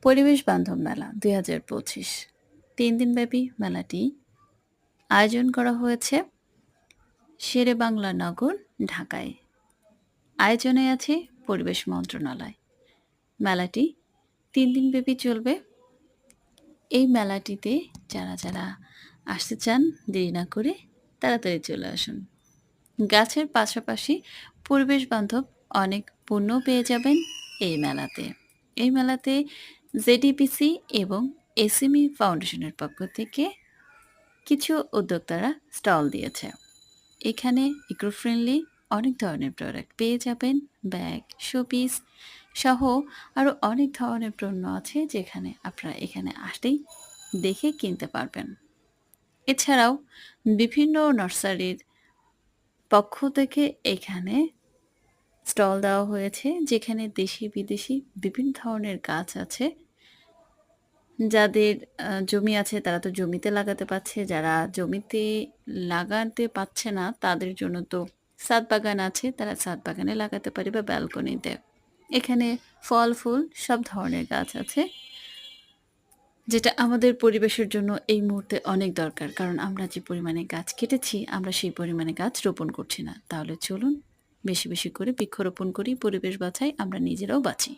পরিবেশ বান্ধব মেলা ২০২৫ ৩ দিনব্যাপী মেলাটি আয়োজন করা হয়েছে শেরেবাংলা নগর, ঢাকায়। আয়োজনে আছে পরিবেশ মন্ত্রণালয়। মেলাটি ৩ দিনব্যাপী চলবে। এই মেলাটিতে যারা আসতে চান দেরি না করে তাড়াতাড়ি চলে আসুন। গাছের পাশাপাশি পরিবেশ বান্ধব অনেক পণ্য পেয়ে যাবেন এই মেলাতে। এই মেলাতে জেডিপিসি এবং এসএমই ফাউন্ডেশনের পক্ষ থেকে কিছু উদ্যোক্তারা স্টল দিয়েছে। এখানে ইকো ফ্রেন্ডলি অনেক ধরনের প্রোডাক্ট পেয়ে যাবেন, ব্যাগ, শোপিস সহ আরও অনেক ধরনের পণ্য আছে যেখানে আপনারা এখানে আসলেই দেখে কিনতে পারবেন। এছাড়াও বিভিন্ন নার্সারির পক্ষ থেকে এখানে স্টল দেওয়া হয়েছে যেখানে দেশি বিদেশি বিভিন্ন ধরনের গাছ আছে। যাদের জমি আছে তারা তো জমিতে লাগাতে পারছে, যারা জমিতে লাগাতে পারছে না তাদের জন্য তো ছাদ বাগান আছে, তারা ছাদ বাগানে লাগাতে পারে বা ব্যালকনিতে। এখানে ফল ফুল সব ধরনের গাছ আছে, যেটা আমাদের পরিবেশের জন্য এই মুহূর্তে অনেক দরকার। কারণ আমরা যে পরিমাণে গাছ কেটেছি আমরা সেই পরিমাণে গাছ রোপণ করছি না। তাহলে চলুন বেশি বেশি করে বৃক্ষরোপণ করি, পরিবেশ বাঁচাই, আমরা নিজেরাও বাঁচি।